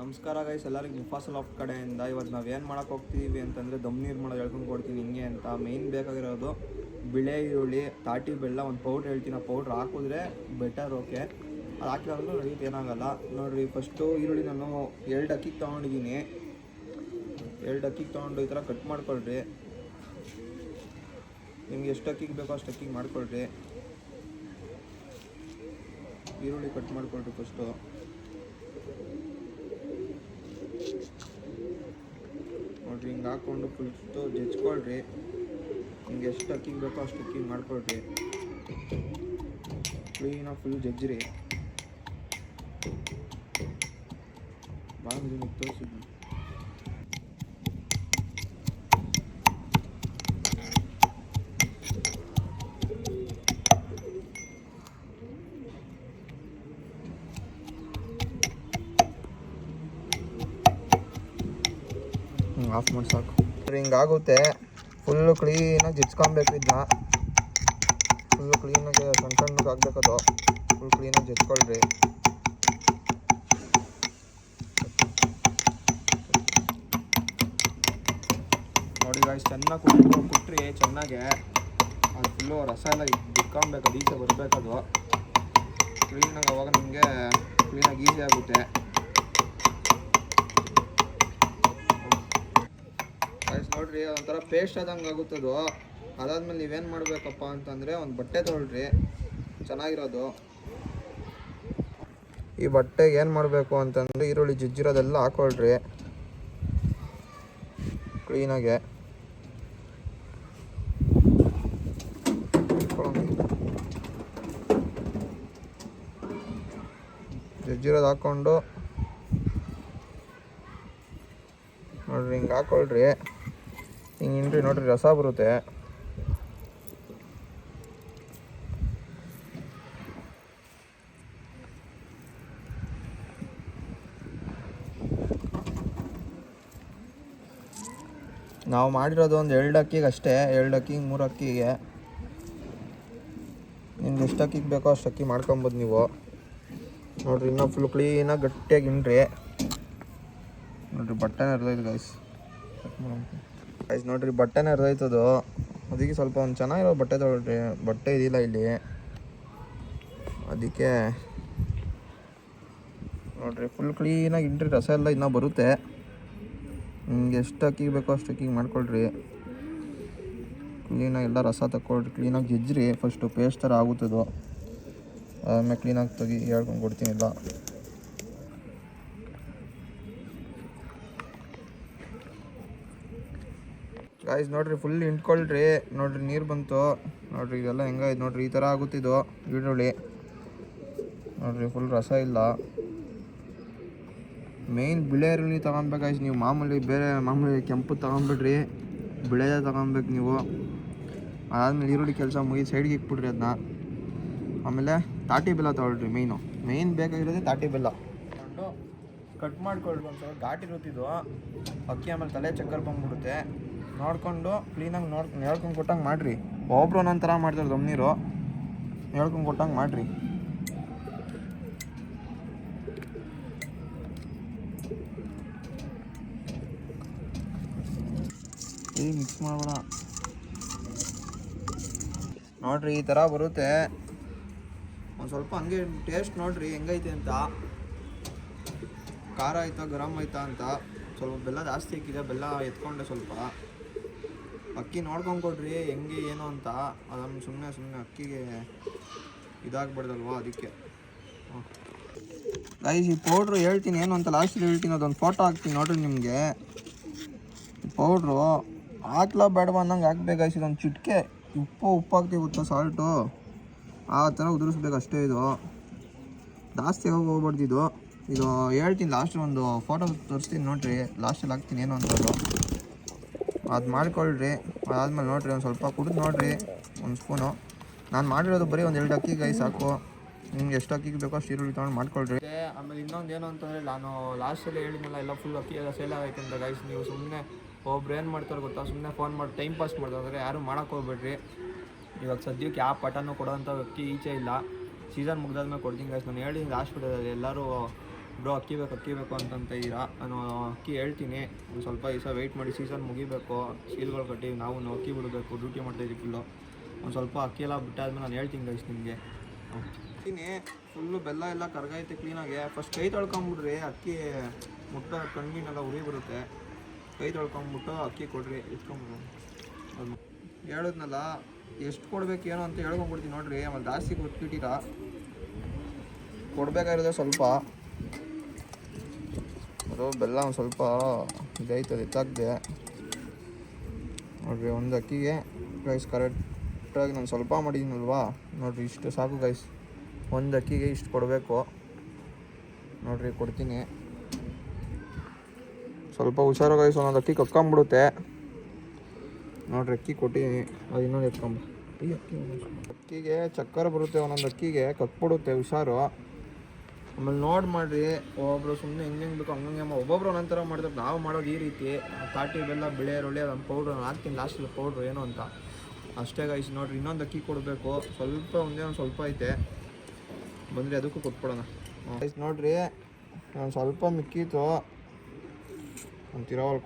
ನಮಸ್ಕಾರ ಗೈಸ್, ಎಲ್ಲರಿಗೂ ಮುಫಾಸಲ್ ಆಫ್ ಕಡೆಯಿಂದ. ಇವತ್ತು ನಾವು ಏನು ಮಾಡೋಕೆ ಹೋಗ್ತೀವಿ ಅಂತಂದರೆ ದಮ್ ನೀರು ಮಾಡೋದು ಹೇಳ್ಕೊಂಡು ಕೊಡ್ತೀನಿ ಹಿಂಗೆ ಅಂತ. ಮೇಯ್ನ್ ಬೇಕಾಗಿರೋದು ಬಿಳೆ ಈರುಳ್ಳಿ, ತಾಟಿ ಬೆಲ್ಲ, ಒಂದು ಪೌಡ್ರ್ ಹೇಳ್ತೀನಿ. ಆ ಪೌಡ್ರ್ ಹಾಕಿದ್ರೆ ಬೆಟರ್. ಓಕೆ, ಅದು ಹಾಕಿರೋದು ನಡೀತು, ಏನಾಗಲ್ಲ. ನೋಡಿರಿ, ಫಸ್ಟು ಈರುಳ್ಳಿ ನಾನು 2 ಅಕ್ಕಿಗೆ ತೊಗೊಂಡಿದ್ದೀನಿ. 2 ಅಕ್ಕಿಗೆ ತೊಗೊಂಡು ಈ ಥರ ಕಟ್ ಮಾಡ್ಕೊಳ್ರಿ. ನಿಮ್ಗೆ ಎಷ್ಟು ಅಕ್ಕಿಗೆ ಬೇಕೋ ಅಷ್ಟು ಅಕ್ಕಿಗೆ ಮಾಡ್ಕೊಳ್ರಿ. ಈರುಳ್ಳಿ ಕಟ್ ಮಾಡ್ಕೊಳ್ರಿ ಫಸ್ಟು. ನೋಡಿರಿ, ಹಿಂಗೆ ಹಾಕ್ಕೊಂಡು ಫುಲ್ಟು ಜಜ್ಕೊಳ್ರಿ. ನಿಮ್ಗೆ ಎಷ್ಟು ಅಕ್ಕಿಗೆ ಬೇಕೋ ಅಷ್ಟು ಅಕ್ಕಿಗೆ ಮಾಡ್ಕೊಳ್ರಿ. ಕ್ಲೀನಾಗಿ ಫುಲ್ ಜಜ್ಜ್ರಿ. ಭಾಳ ತೋರಿಸಿದ್ವಿ. ಆಫ್ ಮಾಡಿ ಸಾಕು. ಹಿಂಗಾಗುತ್ತೆ. ಫುಲ್ಲು ಕ್ಲೀನಾಗಿ ಜಜ್ಕೊಬೇಕು. ಇದನ್ನ ಫುಲ್ಲು ಕ್ಲೀನಾಗಿ ಸಣ್ಣ ಸಣ್ಣಗೆ ಆಗಬೇಕದು. ಫುಲ್ ಕ್ಲೀನಾಗಿ ಜಜ್ಕೊಳ್ರಿ. ನೋಡಿ ಗಾಯ್ಸ್, ಚೆನ್ನಾಗಿ ಕುಟ್ರಿ. ಚೆನ್ನಾಗೆ ಅದು ಫುಲ್ಲು ರಸ ಎಲ್ಲ ಬಿಟ್ಕೊಬೇಕು. ಅದು ಈಚೆ ಬರಬೇಕದು ಕ್ಲೀನಾಗಿ. ಅವಾಗ ನಿಮಗೆ ಕ್ಲೀನಾಗಿ ಈಸಿ ಆಗುತ್ತೆ. ನೋಡ್ರಿ, ಒಂಥರ ಪೇಸ್ಟ್ ಆದಂಗೆ ಆಗುತ್ತದು. ಅದಾದ್ಮೇಲೆ ನೀವೇನು ಮಾಡಬೇಕಪ್ಪ ಅಂತಂದರೆ ಒಂದು ಬಟ್ಟೆ ತೊಗೊಳ್ರಿ, ಚೆನ್ನಾಗಿರೋದು. ಈ ಬಟ್ಟೆಗೆ ಏನು ಮಾಡಬೇಕು ಅಂತಂದರೆ ಈರುಳ್ಳಿ ಜಜ್ಜಿರೋದೆಲ್ಲ ಹಾಕೊಳ್ರಿ ಕ್ಲೀನಾಗೆ. ಜಜ್ಜಿರೋದು ಹಾಕ್ಕೊಂಡು ನೋಡ್ರಿ, ಹಿಂಗೆ ಹಾಕೊಳ್ರಿ. ಹಿಂಗೆ ನೋಡ್ರಿ, ರಸ ಬರುತ್ತೆ. ನಾವು ಮಾಡಿರೋದು ಒಂದು 2 ಅಕ್ಕಿಗೆ ಅಷ್ಟೇ. 2 ಅಕ್ಕಿಗೆ 3 ಅಕ್ಕಿಗೆ ನಿಮ್ಗೆ ಎಷ್ಟು ಅಕ್ಕಿಗೆ ಬೇಕೋ ಅಷ್ಟು ಅಕ್ಕಿ ಮಾಡ್ಕೊಬೋದು ನೀವು. ನೋಡ್ರಿ, ಇನ್ನೂ ಫುಲ್ ಕ್ಲೀನಾಗಿ ಗಟ್ಟಿಯಾಗಿ ಹಿಂಡ್ರಿ. ನೋಡ್ರಿ, ಬಟ್ಟೆನ ಹರಿದೈತೆ ಗೈಸ್. ನೋಡ್ರಿ, ಬಟ್ಟೆನ ಹರಿದೈತದು. ಅದಕ್ಕೆ ಸ್ವಲ್ಪ ಒಂದು ಚೆನ್ನಾಗಿರೋ ಬಟ್ಟೆ ತೊಗೊಳ್ರಿ. ಬಟ್ಟೆ ಇದಿಲ್ಲ ಇಲ್ಲಿ, ಅದಕ್ಕೆ ನೋಡ್ರಿ ಫುಲ್ ಕ್ಲೀನಾಗಿ ಹಿಂಡ್ರಿ. ರಸ ಎಲ್ಲ ಇನ್ನೂ ಬರುತ್ತೆ. ನಿಮ್ಗೆ ಎಷ್ಟು ಅಕ್ಕಿಗೆ ಬೇಕೋ ಅಷ್ಟು ಅಕ್ಕಿಗೆ ಮಾಡ್ಕೊಳ್ರಿ. ಕ್ಲೀನಾಗಿ ಎಲ್ಲ ರಸ ತಗೊಳ್ರಿ. ಕ್ಲೀನಾಗಿ ಜಜ್ಜ್ರಿ. ಫಸ್ಟು ಪೇಸ್ಟ್ ಥರ ಆಗುತ್ತದು. ಆಮೇಲೆ ಕ್ಲೀನಾಗಿ ಹೇಳ್ಕೊಂಡು ಕೊಡ್ತೀನಿ ಎಲ್ಲ. ಗಾಯ್ಸ್ ನೋಡ್ರಿ, ಫುಲ್ ಹಿಂಡ್ಕೊಳ್ರಿ. ನೋಡ್ರಿ, ನೀರು ಬಂತು. ನೋಡ್ರಿ, ಇದೆಲ್ಲ ಹೆಂಗಾಯ್ತು ನೋಡ್ರಿ. ಈ ಥರ ಆಗುತ್ತಿದ್ದು ಈರುಳ್ಳಿ. ನೋಡ್ರಿ, ಫುಲ್ ರಸ ಇಲ್ಲ. ಮೇಯ್ನ್ ಬಿಳೆ ಈರುಳ್ಳಿ ತೊಗೊಬೇಕು ಗಾಯ್ಸ್. ನೀವು ಮಾಮೂಲಿ ಕೆಂಪು ತೊಗೊಬಿಡ್ರಿ, ಬಿಳೆದೇ ತೊಗೊಬೇಕು ನೀವು. ಅದಾದ್ಮೇಲೆ ಈರುಳ್ಳಿ ಕೆಲಸ ಮುಗಿದು ಸೈಡ್ಗೆ ಇಕ್ಬಿಡ್ರಿ ಅದನ್ನ. ಆಮೇಲೆ ತಾಟಿ ಬೆಲ್ಲ ತೊಗೊಳ್ರಿ. ಮೇಯ್ನ್ ಬೇಕಾಗಿರೋದೇ ತಾಟಿ ಬೆಲ್ಲ. ಕಟ್ ಮಾಡ್ಕೊಳ್ರಿ. ಒಂದು ಸ್ವಲ್ಪ ಘಾಟಿ ಇರುತ್ತಿದ್ದು ಅಕ್ಕಿ, ಆಮೇಲೆ ತಲೆ ಚಕ್ಕರ್ ಬಂದ್ಬಿಡುತ್ತೆ. ನೋಡಿಕೊಂಡು ಕ್ಲೀನಾಗಿ ಹೇಳ್ಕೊಂಡು ಕೊಟ್ಟಂಗೆ ಮಾಡಿರಿ. ಒಬ್ಬರು ಒಂದೊಂದು ಥರ ಮಾಡ್ತಾರೆ ದಮ್ ನೀರು. ಹೇಳ್ಕೊಂಡು ಕೊಟ್ಟಂಗೆ ಮಾಡಿರಿ. ಮಿಕ್ಸ್ ಮಾಡಬೇಡ. ನೋಡ್ರಿ, ಈ ಥರ ಬರುತ್ತೆ. ಒಂದು ಸ್ವಲ್ಪ ಹಂಗೆ ಟೇಸ್ಟ್ ನೋಡ್ರಿ ಹೆಂಗೈತೆ ಅಂತ. ಖಾರ ಆಯ್ತಾ ಗರಂ ಆಯ್ತಾ ಅಂತ. ಸ್ವಲ್ಪ ಬೆಲ್ಲ ಜಾಸ್ತಿ ಹಾಕಿದೆ. ಬೆಲ್ಲ ಎತ್ಕೊಂಡೆ ಸ್ವಲ್ಪ. ಅಕ್ಕಿ ನೋಡ್ಕೊಂಡು ಕೊಡ್ರಿ ಹೆಂಗೆ ಏನು ಅಂತ. ಅದನ್ನು ಸುಮ್ಮನೆ ಅಕ್ಕಿಗೆ ಇದಾಗ್ಬಾರ್ದಲ್ವ, ಅದಕ್ಕೆ. ಗೈಸ್, ಈ ಪೌಡ್ರು ಹೇಳ್ತೀನಿ ಏನು ಅಂತ ಲಾಸ್ಟಲ್ಲಿ ಹೇಳ್ತೀನಿ. ಅದೊಂದು ಫೋಟೋ ಹಾಕ್ತೀನಿ ನೋಡ್ರಿ ನಿಮಗೆ. ಪೌಡ್ರು ಹಾಕ್ಲಾ ಬೇಡವಾ ಅನ್ನಂಗೆ ಹಾಕ್ಬೇಕು ಗೈಸ್. ಇದೊಂದು ಚಿಟಿಕೆ ಉಪ್ಪು ಹಾಕ್ತೀವಿ ಗೊತ್ತಾ, ಸಾಲ್ಟು. ಆ ಥರ ಉದುರಿಸ್ಬೇಕು ಅಷ್ಟೇ. ಇದು ಜಾಸ್ತಿ ಹೋಗ್ಬಾರ್ದು. ಇದು ಹೇಳ್ತೀನಿ ಲಾಸ್ಟ್. ಒಂದು ಫೋಟೋ ತೋರಿಸ್ತೀನಿ ನೋಡ್ರಿ, ಲಾಸ್ಟಲ್ಲಿ ಹಾಕ್ತೀನಿ ಏನು ಅಂತದ್ದು. ಅದು ಮಾಡ್ಕೊಳ್ರಿ. ಅದಾದ್ಮೇಲೆ ನೋಡಿರಿ, ಒಂದು ಸ್ವಲ್ಪ ಕುಡಿದು ನೋಡಿರಿ, ಒಂದು ಸ್ಪೂನು. ನಾನು ಮಾಡಿರೋದು ಬರೀ ಒಂದು 2 ಅಕ್ಕಿ ಗೈಸ್ ಸಾಕು. ನಿಮ್ಗೆ ಎಷ್ಟು ಅಕ್ಕಿಗೆ ಬೇಕೋ ಅಷ್ಟು ಈರುಳ್ಳಿ ತೊಗೊಂಡು ಮಾಡ್ಕೊಳ್ರಿ. ಆಮೇಲೆ ಇನ್ನೊಂದು ಏನು ಅಂತಂದರೆ, ನಾನು ಲಾಸ್ಟಲ್ಲಿ ಹೇಳಿದ್ನಲ್ಲ ಎಲ್ಲ ಫುಲ್ ಅಕ್ಕಿ ಎಲ್ಲ ಸೇಲ್ ಆಗೈತೆ ಅಂತ ಗೈಸ್. ನೀವು ಸುಮ್ಮನೆ ಒಬ್ರು ಏನು ಮಾಡ್ತಾರೆ ಗೊತ್ತಾ, ಸುಮ್ಮನೆ ಫೋನ್ ಮಾಡಿ ಟೈಮ್ ಪಾಸ್ ಮಾಡ್ತಾರೆ. ಯಾರು ಮಾಡೋಕ್ಕೆ ಹೋಗ್ಬೇಡ್ರಿ. ಇವಾಗ ಸದ್ಯಕ್ಕೆ ಯಾವ ಪಟನೂ ಕೊಡೋಂಥ ಅಕ್ಕಿ ಈಚೆ ಇಲ್ಲ. ಸೀಸನ್ ಮುಗ್ದಾದ್ಮೇಲೆ ಕೊಡ್ತೀನಿ ಗೈಸ್. ನಾನು ಹೇಳಿ ಲಾಸ್ಟ್ ವಿಡಿಯೋದಲ್ಲಿ ಎಲ್ಲರೂ ಬ್ರೋ ಅಕ್ಕಿ ಬೇಕು ಅಂತಂತ ಇದ್ದೀರಾ. ನಾನು ಅಕ್ಕಿ ಹೇಳ್ತೀನಿ, ಒಂದು ಸ್ವಲ್ಪ ದಿವಸ ವೆಯ್ಟ್ ಮಾಡಿ, ಸೀಸನ್ ಮುಗಿಬೇಕು, ಸೀಲ್ಗಳು ಕಟ್ಟಿ ನಾವು ಅಕ್ಕಿ ಬಿಡಬೇಕು, ಡ್ಯೂಟಿ ಮಾಡ್ತಾಯಿದ್ದೀವಿ ಫುಲ್ಲು. ಒಂದು ಸ್ವಲ್ಪ ಅಕ್ಕಿ ಎಲ್ಲ ಬಿಟ್ಟಾದ್ಮೇಲೆ ನಾನು ಹೇಳ್ತೀನಿ ಗೈಸ್ ನಿಮಗೆ. ಅಕ್ಕಿನಿ ಫುಲ್ಲು ಬೆಲ್ಲ ಎಲ್ಲ ಕರಗೈತೆ ಕ್ಲೀನಾಗಿ. ಫಸ್ಟ್ ಕೈ ತೊಳ್ಕೊಂಬಿಡ್ರಿ, ಅಕ್ಕಿ ಮುಟ್ಟ ಕಣ್ಣಿನೆಲ್ಲ ಉರಿ ಬರುತ್ತೆ. ಕೈ ತೊಳ್ಕೊಂಬಿಟ್ಟು ಅಕ್ಕಿ ಕೊಡ್ರಿ, ಇಟ್ಕೊಂಬಿಡ್ರಿ. ಅದು ಹೇಳಿದ್ನಲ್ಲ, ಎಷ್ಟು ಕೊಡ್ಬೇಕು ಏನೋ ಅಂತ ಹೇಳ್ಕೊಂಬಿಡ್ತೀನಿ ನೋಡಿರಿ. ಆಮೇಲೆ ಜಾಸ್ತಿ ಕೊಟ್ಬಿಟ್ಟಿರ ಕೊಡಬೇಕಾಗಿರೋದು ಸ್ವಲ್ಪ. ಅದು ಬೆಲ್ಲ ಒಂದು ಸ್ವಲ್ಪ ಇದೈತದೆ, ಎತ್ತಾಗಿದೆ ನೋಡಿರಿ. ಒಂದು ಅಕ್ಕಿಗೆ ಗೈಸ್ ಕರೆಕ್ಟಾಗಿ ನಾನು ಸ್ವಲ್ಪ ಮಾಡಿದ್ದೀನಲ್ವಾ ನೋಡಿರಿ, ಇಷ್ಟು ಸಾಕು ಗೈಸ್. ಒಂದು ಅಕ್ಕಿಗೆ ಇಷ್ಟು ಕೊಡಬೇಕು ನೋಡಿರಿ, ಕೊಡ್ತೀನಿ. ಸ್ವಲ್ಪ ಹುಷಾರು ಗೈಸ್, ಒಂದೊಂದು ಅಕ್ಕಿ ಕಕ್ಕೊಂಬಿಡುತ್ತೆ ನೋಡಿರಿ. ಅಕ್ಕಿ ಕೊಟ್ಟಿದ್ದೀನಿ, ಅದು ಇನ್ನೊಂದು ಎತ್ಕೊಂಬ. ಈ ಅಕ್ಕಿಗೆ ಚಕ್ಕರ ಬರುತ್ತೆ, ಒಂದೊಂದು ಅಕ್ಕಿಗೆ ಕಕ್ಬಿಡುತ್ತೆ, ಹುಷಾರು. ಆಮೇಲೆ ನೋಡಿ ಮಾಡಿರಿ. ಒಬ್ಬೊಬ್ರು ಸುಮ್ಮನೆ ಹೆಂಗೆ ಬೇಕು ಹಂಗಂಗೆ ಒಬ್ಬೊಬ್ರು ಒಂದೊಂಥರ ಮಾಡ್ತಾರೆ. ನಾವು ಮಾಡೋದು ಈ ರೀತಿ ಕಾಟಿ ಬೆಲ್ಲ ಬಿಳೆ ರೊಳ್ಳಿ ಅದೊಂದು ಪೌಡ್ರ್ ನಾನು ಹಾಕ್ತೀನಿ ಲಾಸ್ಟಲ್ಲಿ, ಪೌಡ್ರು ಏನು ಅಂತ ಅಷ್ಟೇ ಗೈಸ್. ನೋಡಿರಿ ಇನ್ನೊಂದು ಅಕ್ಕಿ ಕೊಡಬೇಕು, ಸ್ವಲ್ಪ ಒಂದೇ ಒಂದು ಸ್ವಲ್ಪ ಐತೆ, ಬಂದರೆ ಅದಕ್ಕೂ ಕೊಟ್ಬಿಡೋಣ ಗೈಸ್. ನೋಡಿರಿ ಒಂದು ಸ್ವಲ್ಪ ಮಿಕ್ಕಿತ್ತು, ಒಂದು ತಿರಾವಲ್